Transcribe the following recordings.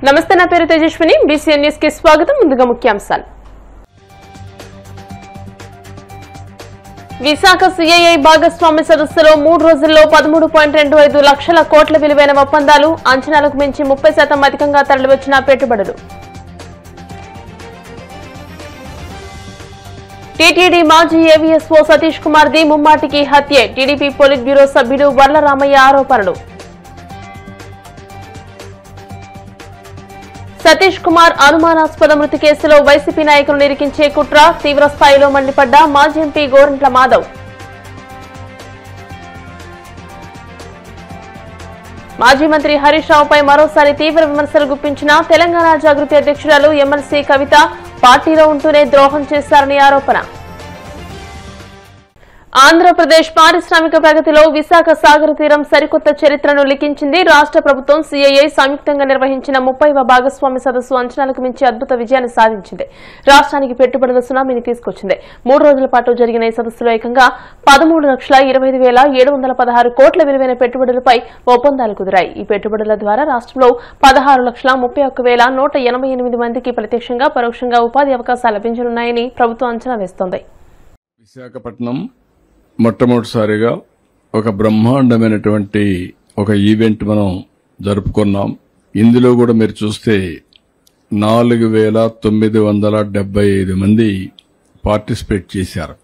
నమస్తే, నా పేరు తేజస్విని. బీసీఎన్ న్యూస్ కి స్వాగతం. ముందుగా ముఖ్యాంశాలు. విశాఖ సిఐఐ భాగస్వామ్య సదస్సులో 3 రోజుల్లో 13.25 లక్షల కోట్ల విలువైన ఒప్పందాలు, అంచనాలకు మించి 30% అధికంగా తరలివచ్చిన పెట్టుబడులు. టీటీడీ మాజీ ఏవీఎస్ఓ సతీష్ కుమార్ ది ముమ్మాటికి హత్యే, టీడీపీ పోలిట్ బ్యూరో సభ్యుడు వర్లరామయ్య ఆరోపణలు. సతీష్ కుమార్ అనుమానాస్పద మృతి కేసులో వైసీపీ నాయకులు నిరికించే కుట్ర, తీవ్ర స్థాయిలో మండిపడ్డ మాజీ ఎంపీ గోరంట్ల మాధవ్. మాజీ మంత్రి హరీష్ రావుపై మరోసారి తీవ్ర విమర్శలు గుప్పించిన తెలంగాణ జాగృతి అధ్యక్షురాలు ఎమ్మెల్సీ కవిత, పార్టీలో ఉంటూనే ద్రోహం చేశారని ఆరోపణ. ఆంధ్రప్రదేశ్ పారిశ్రామిక ప్రగతిలో విశాఖ సాగర తీరం సరికొత్త చరిత్రను లిఖించింది. రాష్ట్ర ప్రభుత్వం, సిఐఐ సంయుక్తంగా నిర్వహించిన 30వ భాగస్వామ్య సదస్సు అంచనాలకు మించి అద్భుత విజయాన్ని సాధించింది. రాష్ట్రానికి పెట్టుబడుల సునామీని తీసుకొచ్చింది. 3 రోజుల పాటు జరిగిన ఈ సదస్సులో ఏకంగా 13,25,716 కోట్ల విలువైన పెట్టుబడులపై ఒప్పందాలు కుదిరాయి. ఈ పెట్టుబడుల ద్వారా రాష్ట్రంలో 16,31,188 మందికి ప్రత్యక్షంగా, పరోక్షంగా ఉపాధి అవకాశాలు లభించనున్నాయని ప్రభుత్వం అంచనా వేస్తోంది. విశాఖపట్నం మొట్టమొదటిసారిగా ఒక బ్రహ్మాండమైనటువంటి ఒక ఈవెంట్ మనం జరుపుకున్నాం. ఇందులో కూడా మీరు చూస్తే 4,975 మంది పార్టిసిపేట్ చేశారు.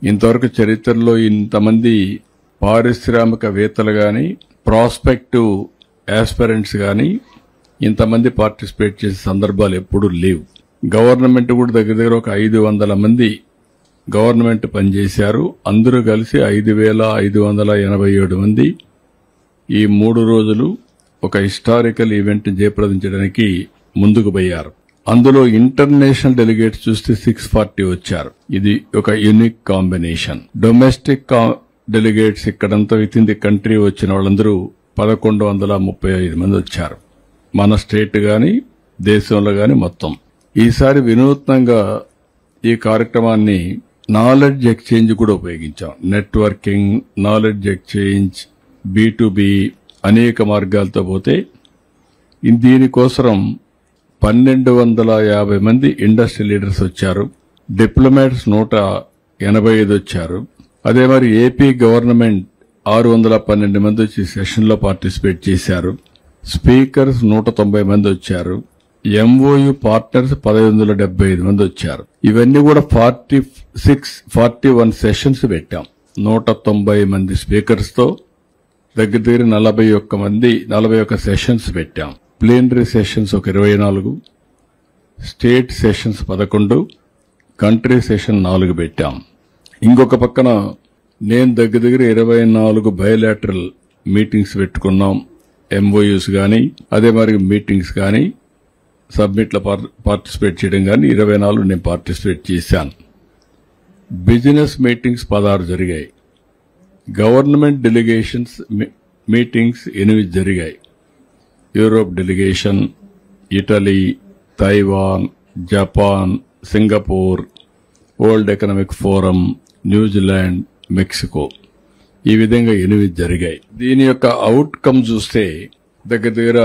ఇంతవరకు చరిత్రలో ఇంతమంది పారిశ్రామికవేత్తలు గాని, ప్రాస్పెక్టివ్ ఆస్పిరెంట్స్ గాని ఇంతమంది పార్టిసిపేట్ చేసే సందర్భాలు ఎప్పుడూ లేవు. గవర్నమెంట్ కూడా దగ్గర ఒక 500 మంది గవర్నమెంట్ పనిచేశారు. అందరూ కలిసి 5,587 మంది ఈ 3 రోజులు ఒక హిస్టారికల్ ఈవెంట్ జయప్రదించడానికి ముందుకు పోయారు. అందులో ఇంటర్నేషనల్ డెలిగేట్స్ చూస్తే 640 వచ్చారు. ఇది ఒక యూనిక్ కాంబినేషన్. డొమెస్టిక్ డెలిగేట్స్ ఇక్కడంతా విత్ ఇన్ ది కంట్రీ వచ్చిన వాళ్ళందరూ 1,135 మంది వచ్చారు. మన స్టేట్ గాని, దేశంలో గాని మొత్తం. ఈసారి వినూత్నంగా ఈ కార్యక్రమాన్ని నాలెడ్జ్ ఎక్స్చేంజ్ కూడా ఉపయోగించాం. నెట్వర్కింగ్, నాలెడ్జ్ ఎక్స్చేంజ్, B2B అనేక మార్గాలతో పోతే దీనికోసం 1,250 మంది ఇండస్ట్రీ లీడర్స్ వచ్చారు. డిప్లొమాట్స్ 185 వచ్చారు. అదే మరి ఏపీ గవర్నమెంట్ 612 మంది వచ్చి సెషన్లో పార్టిసిపేట్ చేశారు. స్పీకర్స్ 190 మంది వచ్చారు. ఎంఓయు పార్ట్నర్స్ 1,575 మంది వచ్చారు. ఇవన్నీ కూడా 41 సెషన్స్ పెట్టాం. 190 మంది స్పీకర్స్ తో దగ్గర 41 సెషన్స్ పెట్టాం. ప్లీనరీ సెషన్స్ ఒక 24, స్టేట్ సెషన్స్ 11, కంట్రీ సెషన్ 4 పెట్టాం. ఇంకొక పక్కన నేను దగ్గర 24 బయోలాటరల్ మీటింగ్స్ పెట్టుకున్నాం. ఎంఓయూస్ గాని, అదే మరి మీటింగ్స్ గాని, సబ్మిట్లో పార్టిసిపేట్ చేయడం కానీ 24 నేను పార్టిసిపేట్ చేశాను. బిజినెస్ మీటింగ్స్ 16 జరిగాయి. గవర్నమెంట్ డెలిగేషన్స్ మీటింగ్స్ 8 జరిగాయి. Europe delegation, Italy, Taiwan, Japan, Singapore, world economic forum, New Zealand, Mexico, ఈ విధంగా 8 జరిగాయి. దీని యొక్క అవుట్కమ్ చూస్తే దగ్గర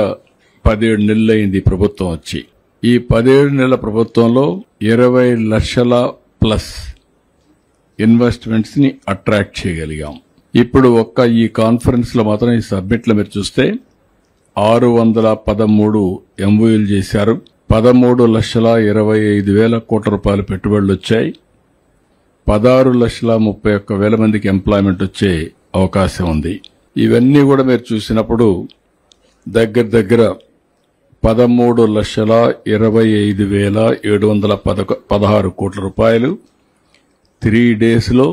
17 నెలలైంది ప్రభుత్వం వచ్చి. ఈ 17 నెలల ప్రభుత్వంలో 20 లక్షల ప్లస్ ఇన్వెస్ట్మెంట్స్ ని అట్రాక్ట్ చేయగలిగాం. ఇప్పుడు ఒక్క ఈ కాన్ఫరెన్స్ లో మాత్రం ఈ సబ్మిట్ లో మీరు చూస్తే 613 ఎంఓయూలు చేశారు. 13,25,000 కోట్ల రూపాయల పెట్టుబడులు వచ్చాయి. 16,31,000 మందికి ఎంప్లాయ్మెంట్ వచ్చే అవకాశం ఉంది. ఇవన్నీ కూడా మీరు చూసినప్పుడు దగ్గర 13,25,716 కోట్ల రూపాయలు 3 days లో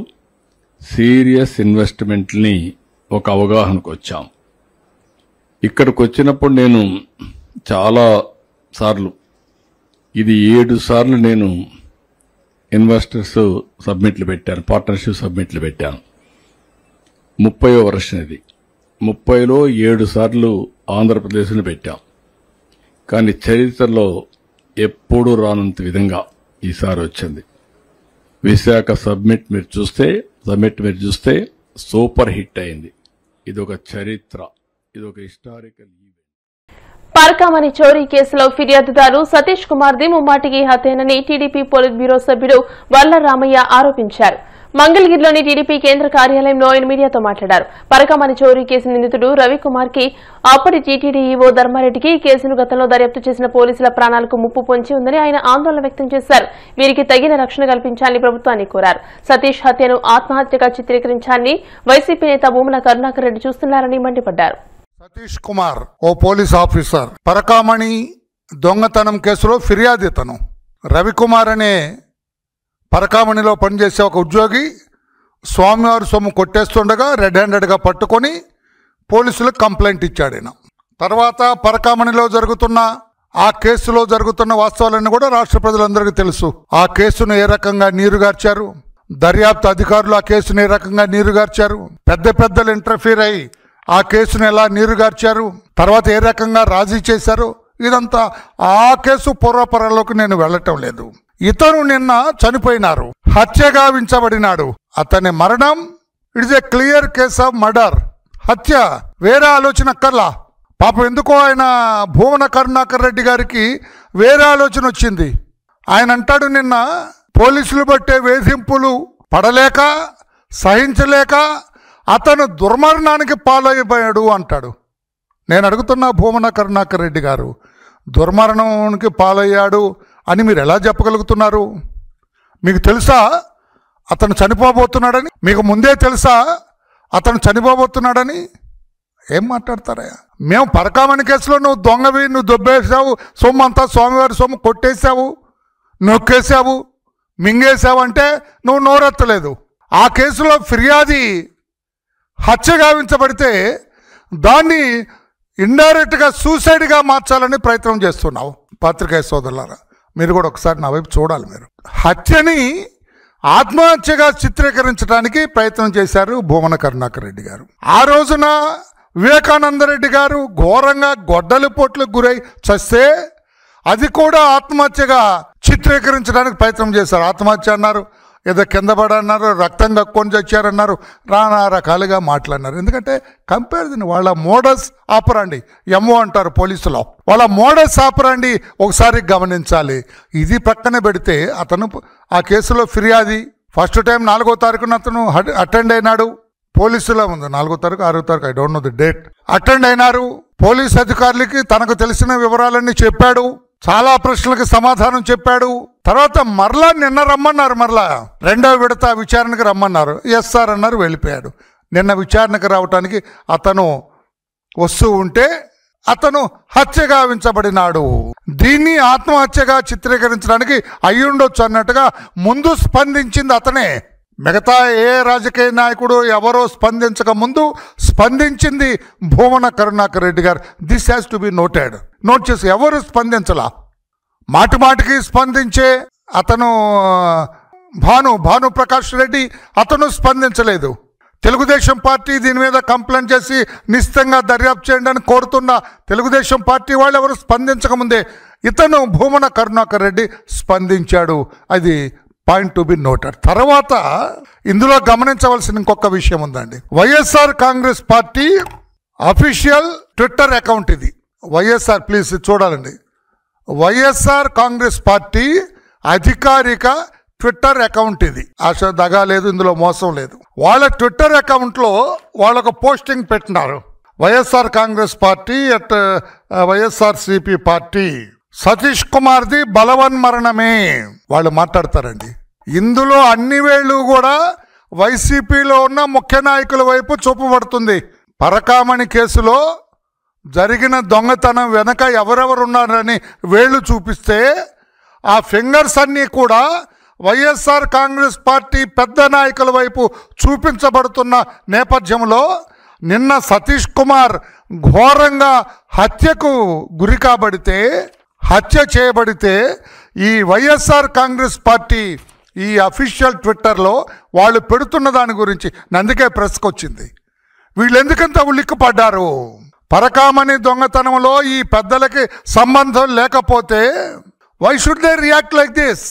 సీరియస్ ఇన్వెస్ట్మెంట్ ని ఒక అవగాహనకు వచ్చాం. ఇక్కడికి వచ్చినప్పుడు నేను చాలా సార్లు, ఇది 7 సార్లు నేను ఇన్వెస్టర్స్ సబ్మిట్లు పెట్టాను, పార్ట్నర్షిప్ సబ్మిట్లు పెట్టాను. 30వ వర్షం ఇది. 30లో 7 సార్లు ఆంధ్రప్రదేశ్ని పెట్టాం. కానీ చరిత్రలో ఎప్పుడూ రానంత విధంగా ఈసారి వచ్చింది. విశాఖ సబ్మిట్ మీరు చూస్తే సూపర్ హిట్ అయింది. ఇదొక చరిత్ర, ఇదొక హిస్టారికల్ ఈవెంట్. పరకామణి చోరీ కేసులో ఫిర్యాదుదారు సతీష్ కుమార్ది ముమ్మాటికి హత్యేనని టీడీపీ పోలిట్ బ్యూరో సభ్యుడు వల్ల రామయ్య ఆరోపించారు. మంగళగిరిలోని టీడీపీ కేంద్ర కార్యాలయంలో ఆయన మీడియాతో మాట్లాడారు. పరకామణి చోరీ కేసు నిందితుడు రవికుమార్ కి అప్పటి టీటీడీ ఈవో ధర్మారెడ్డికి కేసును గతంలో దర్యాప్తు చేసిన పోలీసుల ప్రాణాలకు ముప్పు పొంచి ఉందని ఆయన ఆందోళన వ్యక్తం చేశారు. వీరికి తగిన రక్షణ కల్పించాలని ప్రభుత్వాన్ని కోరారు. సతీష్ హత్యను ఆత్మహత్యగా చిత్రీకరించాలని వైసీపీ నేత భూమన కరుణాకర్ రెడ్డి చూస్తున్నారని మండిపడ్డారు. సతీష్ కుమార్ ఓ పోలీస్ ఆఫీసర్ పరకామణి దొంగతనం కేసులో ఫిర్యాదితను. రవికుమార్ అనే పరకామణిలో పనిచేసే ఒక ఉద్యోగి స్వామివారి సొమ్ము కొట్టేస్తుండగా రెడ్ హ్యాండెడ్గా పట్టుకొని పోలీసులకు కంప్లైంట్ ఇచ్చాడు. ఆయన తర్వాత పరకామణిలో జరుగుతున్న ఆ కేసులో జరుగుతున్న వాస్తవాలన్నీ కూడా రాష్ట్ర ప్రజలందరికీ తెలుసు. ఆ కేసును ఏ రకంగా నీరుగార్చారు, దర్యాప్తు అధికారులు ఆ కేసును ఏ రకంగా నీరుగార్చారు, పెద్దలు ఇంటర్ఫీర్ అయ్యి ఆ కేసును ఎలా నీరుగార్చారు, తర్వాత ఏ రకంగా రాజీ చేశారు, ఇదంతా ఆ కేసు పూర్వపరాల్లోకి నేను వెళ్ళటం లేదు. ఇతను నిన్న చనిపోయినారు, హత్య గావించబడినాడు. అతని మరణం it's a clear case of murder. హత్య, వేరే ఆలోచన అక్కర్లా. పాపం ఎందుకో ఆయన భూమన కరుణాకర్ రెడ్డి గారికి వేరే ఆలోచన వచ్చింది. ఆయన అంటాడు, నిన్న పోలీసులు బట్టే వేధింపులు పడలేక సహించలేక అతను దుర్మరణానికి పాలైపోయాడు అంటాడు. నేను అడుగుతున్నా భూమన కరుణాకర్ రెడ్డి గారు, దుర్మరణానికి పాలయ్యాడు అని మీరు ఎలా చెప్పగలుగుతున్నారు? మీకు తెలుసా అతను చనిపోబోతున్నాడని? మీకు ముందే తెలుసా అతను చనిపోబోతున్నాడని? ఏం మాట్లాడతారా? మేము పరకామణి కేసులో నువ్వు దొంగవి, నువ్వు దొబ్బేసావు, సొమ్ము అంతా స్వామివారి సొమ్ము కొట్టేశావు, నొక్కేశావు, మింగేశావు అంటే నువ్వు నోరెత్తలేదు. ఆ కేసులో ఫిర్యాది హత్య గావించబడితే దాన్ని ఇండైరెక్ట్గా సూసైడ్గా మార్చాలని ప్రయత్నం చేస్తున్నావు. పాత్రికేయ సోదరులారా, మీరు కూడా ఒకసారి నా వైపు చూడాలి. మీరు హత్యని ఆత్మహత్యగా చిత్రీకరించడానికి ప్రయత్నం చేశారు భూమన కరుణాకర్ రెడ్డి గారు. ఆ రోజున వివేకానందరెడ్డి గారు ఘోరంగా గొడ్డలి పోట్లకు గురై చస్తే అది కూడా ఆత్మహత్యగా చిత్రీకరించడానికి ప్రయత్నం చేశారు. ఆత్మహత్య అన్నారు, ఏదో కింద పడన్నారు, రక్తం కక్కొని చచ్చారన్నారు, నానా రకాలుగా మాట్లాడినారు. ఎందుకంటే కంపారిజన్ వాళ్ళ మోడస్ ఆపరాండి, ఎంఓ అంటారు పోలీసులో, వాళ్ళ మోడస్ ఆపరాండి ఒకసారి గమనించాలి. ఇది ప్రక్కన పెడితే అతను ఆ కేసులో ఫిర్యాది ఫస్ట్ టైం 4వ తారీఖున అతను అటెండ్ అయినాడు. పోలీసులో ఉంది 4వ తారీఖు 6వ తారీఖు, I don't know the date. Attend అయినారు. పోలీస్ అధికారులకి తనకు తెలిసిన వివరాలన్నీ చెప్పాడు, చాలా ప్రశ్నలకు సమాధానం చెప్పాడు. తర్వాత మరలా నిన్న రమ్మన్నారు, మరలా 2వ విడత విచారణకు రమ్మన్నారు. ఎస్ సార్ అన్నారు, వెళ్ళిపోయాడు. నిన్న విచారణకు రావటానికి అతను వస్తూ ఉంటే అతను హత్య గావించబడినాడు. దీన్ని ఆత్మహత్యగా చిత్రీకరించడానికి అయ్యుండొచ్చు అన్నట్టుగా ముందు స్పందించింది అతనే. మిగతా ఏ రాజకీయ నాయకుడు ఎవరో స్పందించక ముందు స్పందించింది భూమన కరుణాకర్ రెడ్డి గారు. This has to be noted. Note చేసి ఎవరు స్పందించలా. మాటికి స్పందించే అతను భానుప్రకాష్ రెడ్డి అతను స్పందించలేదు. తెలుగుదేశం పార్టీ దీని మీద కంప్లైంట్ చేసి నిశ్చితంగా దర్యాప్తు చేయండి అని కోరుతున్న తెలుగుదేశం పార్టీ వాళ్ళు ఎవరు స్పందించకముందే ఇతను భూమన కరుణాకర్ రెడ్డి స్పందించాడు. అది పాయింట్ టు బి నోటెడ్. తర్వాత ఇందులో గమనించవలసిన ఇంకొక విషయం ఉందండి. YSR Congress party official Twitter account ఇది. వైఎస్ఆర్ ప్లీజ్ చూడాలండి. వైఎస్ఆర్ కాంగ్రెస్ పార్టీ అధికారిక ట్విట్టర్ అకౌంట్ ఇది. ఆశ దగా లేదు, ఇందులో మోసం లేదు. వాళ్ళ ట్విట్టర్ అకౌంట్లో వాళ్ళొక పోస్టింగ్ పెట్టినారు. YSR Congress party at YSRCP party Satish కుమార్ది బలవన్మరణమే వాళ్ళు మాట్లాడతారండి. ఇందులో అన్ని వేళ్ళు కూడా వైసీపీలో ఉన్న ముఖ్య నాయకుల వైపు చూపబడుతుంది. పరకామణి కేసులో జరిగిన దొంగతనం వెనక ఎవరెవరున్నారని వేళ్ళు చూపిస్తే ఆ ఫింగర్స్ అన్నీ కూడా వైఎస్ఆర్ కాంగ్రెస్ పార్టీ పెద్ద నాయకుల వైపు చూపించబడుతున్న నేపథ్యంలో నిన్న సతీష్ కుమార్ ఘోరంగా హత్యకు గురి కాబడితే, హత్య చేయబడితే ఈ వైఎస్ఆర్ కాంగ్రెస్ పార్టీ ఈ అఫీషియల్ ట్విట్టర్లో వాళ్ళు పెడుతున్న దాని గురించి అందుకే ప్రెస్కి వచ్చింది. వీళ్ళు ఎందుకంత ఉలిక్కిపడ్డారు? పరకామణి దొంగతనంలో ఈ పెద్దలకి సంబంధం లేకపోతే why should they react like this?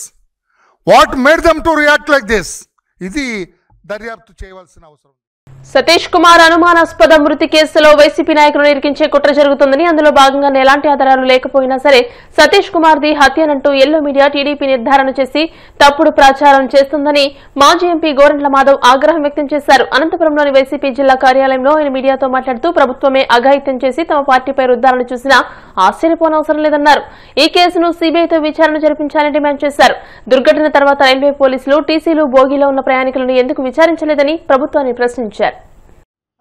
What made them to react like this? ఇది దర్యాప్తు చేయవలసిన అవసరం. సతీష్ కుమార్ అనుమానాస్పద మృతి కేసులో వైసీపీ నాయకులను ఇరికించే కుట్ర జరుగుతుందని, అందులో భాగంగానే ఎలాంటి ఆధారాలు లేకపోయినా సరే సతీష్ కుమార్ ది హత్యనంటూ ఎల్లో మీడియా టీడీపీ నిర్ధారణ చేసి తప్పుడు ప్రచారం చేస్తుందని మాజీ ఎంపీ గోరంట్ల మాధవ్ ఆగ్రహం వ్యక్తం చేశారు. అనంతపురంలోని వైసీపీ జిల్లా కార్యాలయంలో ఆయన మీడియాతో మాట్లాడుతూ ప్రభుత్వమే అఘాయిత్యం చేసి తమ పార్టీపై రుద్దాలను చూసినా ఆశ్చర్యపోనవసరం లేదన్నారు. ఈ కేసును సీబీఐతో విచారణ జరిపించాలని డిమాండ్ చేశారు. దుర్ఘటన తర్వాత రైల్వే పోలీసులు టీసీలు బోగీలో ఉన్న ప్రయాణికులను ఎందుకు విచారించలేదని ప్రభుత్వాన్ని ప్రశ్నించారు.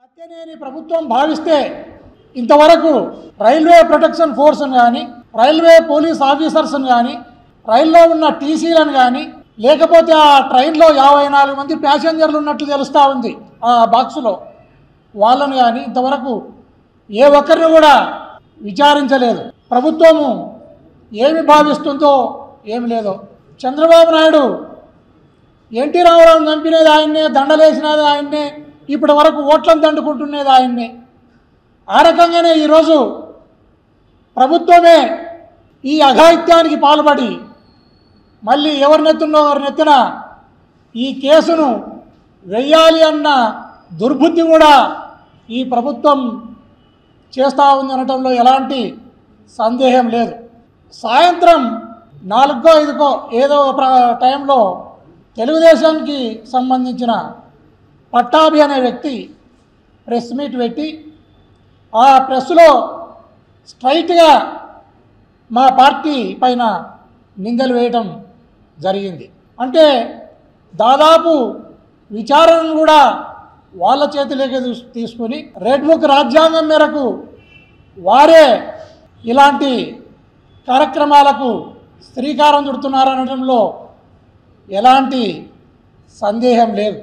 హత్యనేని ప్రభుత్వం భావిస్తే ఇంతవరకు రైల్వే ప్రొటెక్షన్ ఫోర్స్ను కానీ, రైల్వే పోలీస్ ఆఫీసర్స్ను కానీ, రైల్లో ఉన్న టీసీలను కానీ, లేకపోతే ఆ ట్రైన్లో 54 మంది ప్యాసింజర్లు ఉన్నట్లు తెలుస్తూ ఉంది ఆ బాక్సులో, వాళ్ళను కానీ ఇంతవరకు ఏ ఒక్కరిని కూడా విచారించలేదు. ప్రభుత్వము ఏమి భావిస్తుందో ఏమి లేదో. చంద్రబాబు నాయుడు ఎన్టీ రామారావు చంపినది ఆయన్నే, దండలేసినది ఆయన్నే, ఇప్పటి వరకు ఓట్లను దండుకుంటున్నది ఆయన్నే. ఆ రకంగానే ఈరోజు ప్రభుత్వమే ఈ అఘాయిత్యానికి పాల్పడి మళ్ళీ ఎవరినెత్తిన ఈ కేసును వెయ్యాలి అన్న దుర్బుద్ధి కూడా ఈ ప్రభుత్వం చేస్తూ ఉంది అనటంలో ఎలాంటి సందేహం లేదు. సాయంత్రం 4కో 5కో ఏదో టైంలో తెలుగుదేశానికి సంబంధించిన పట్టాభి అనే వ్యక్తి ప్రెస్ మీట్ పెట్టి ఆ ప్రెస్లో స్ట్రైట్గా మా పార్టీ పైన నిందలు వేయటం జరిగింది. అంటే దాదాపు విచారణను కూడా వాళ్ళ చేతిలోకి తీసుకుని రెడ్ బుక్ రాజ్యాంగం మేరకు వారే ఇలాంటి కార్యక్రమాలకు శ్రీకారం చుడుతున్నారనడంలో ఎలాంటి సందేహం లేదు.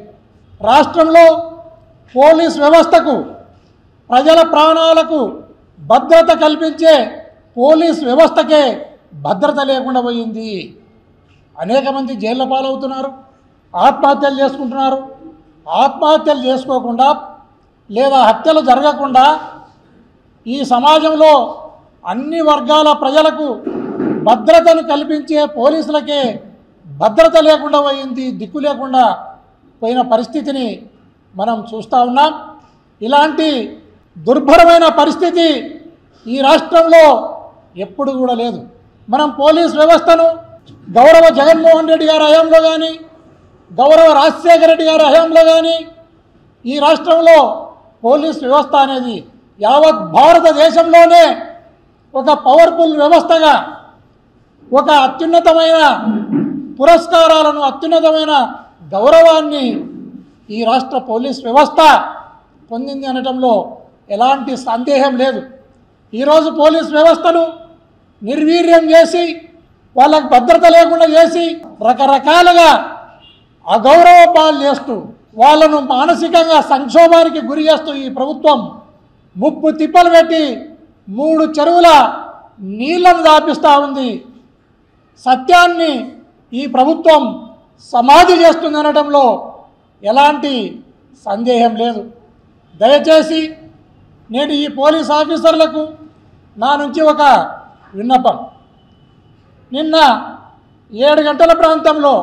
రాష్ట్రంలో పోలీస్ వ్యవస్థకు, ప్రజల ప్రాణాలకు భద్రత కల్పించే పోలీస్ వ్యవస్థకే భద్రత లేకుండా పోయింది. అనేక మంది జైళ్ళ పాలవుతున్నారు, ఆత్మహత్యలు చేసుకుంటున్నారు. ఆత్మహత్యలు చేసుకోకుండా లేదా హత్యలు జరగకుండా ఈ సమాజంలో అన్ని వర్గాల ప్రజలకు భద్రతను కల్పించే పోలీసులకే భద్రత లేకుండా పోయింది, దిక్కు లేకుండా పోయిన పరిస్థితిని మనం చూస్తూ ఉన్నాం. ఇలాంటి దుర్భరమైన పరిస్థితి ఈ రాష్ట్రంలో ఎప్పుడు కూడా లేదు. మనం పోలీస్ వ్యవస్థను గౌరవ జగన్మోహన్ రెడ్డి గారి హయాంలో కానీ, గౌరవ రాజశేఖర రెడ్డి గారి హయాంలో కానీ ఈ రాష్ట్రంలో పోలీస్ వ్యవస్థ అనేది యావత్ భారతదేశంలోనే ఒక పవర్ఫుల్ వ్యవస్థగా, ఒక అత్యున్నతమైన పురస్కారాలను, అత్యున్నతమైన గౌరవాన్ని ఈ రాష్ట్ర పోలీస్ వ్యవస్థ పొందింది అనటంలో ఎలాంటి సందేహం లేదు. ఈరోజు పోలీస్ వ్యవస్థను నిర్వీర్యం చేసి, వాళ్ళకు భద్రత లేకుండా చేసి, రకరకాలుగా అగౌరవ పాలు చేస్తూ, వాళ్ళను మానసికంగా సంక్షోభానికి గురి చేస్తూ ఈ ప్రభుత్వం ముప్పు తిప్పలు పెట్టి 3 చెరువుల నీళ్లను దాపిస్తూ ఉంది. సత్యాన్ని ఈ ప్రభుత్వం సమాధి చేస్తుందనడంలో ఎలాంటి సందేహం లేదు. దయచేసి నేను ఈ పోలీస్ ఆఫీసర్లకు నా నుంచి ఒక విన్నపం. నిన్న 7 గంటల ప్రాంతంలో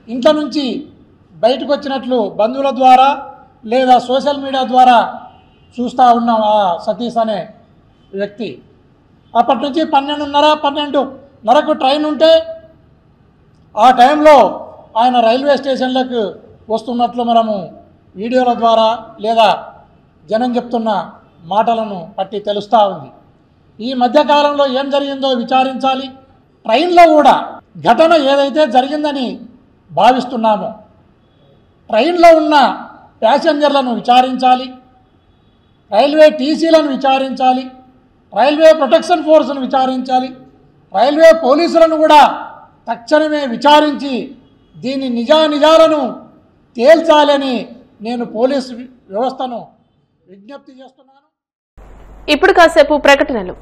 ఇంట్లో నుంచి బయటకు వచ్చినట్లు బంధువుల ద్వారా లేదా సోషల్ మీడియా ద్వారా చూస్తూ ఉన్నాం. ఆ సతీష్ అనే వ్యక్తి అప్పటి నుంచి 12:30, 12:30కు ట్రైన్ ఉంటే ఆ టైంలో ఆయన రైల్వే స్టేషన్లకు వస్తున్నట్లు మనము వీడియోల ద్వారా లేదా జనం చెప్తున్న మాటలను బట్టి తెలుస్తూ ఉంది. ఈ మధ్యకాలంలో ఏం జరిగిందో విచారించాలి. ట్రైన్లో కూడా ఘటన ఏదైతే జరిగిందని భావిస్తున్నామో ట్రైన్లో ఉన్న ప్యాసింజర్లను విచారించాలి, రైల్వే టీసీలను విచారించాలి, రైల్వే ప్రొటెక్షన్ ఫోర్స్ను విచారించాలి, రైల్వే పోలీసులను కూడా తక్షణమే విచారించి దీని నిజానిజాలను తేల్చాలని నేను పోలీసు వ్యవస్థను విజ్ఞప్తి చేస్తున్నాను. ఇప్పుడు కాసేపు ప్రకటనలు.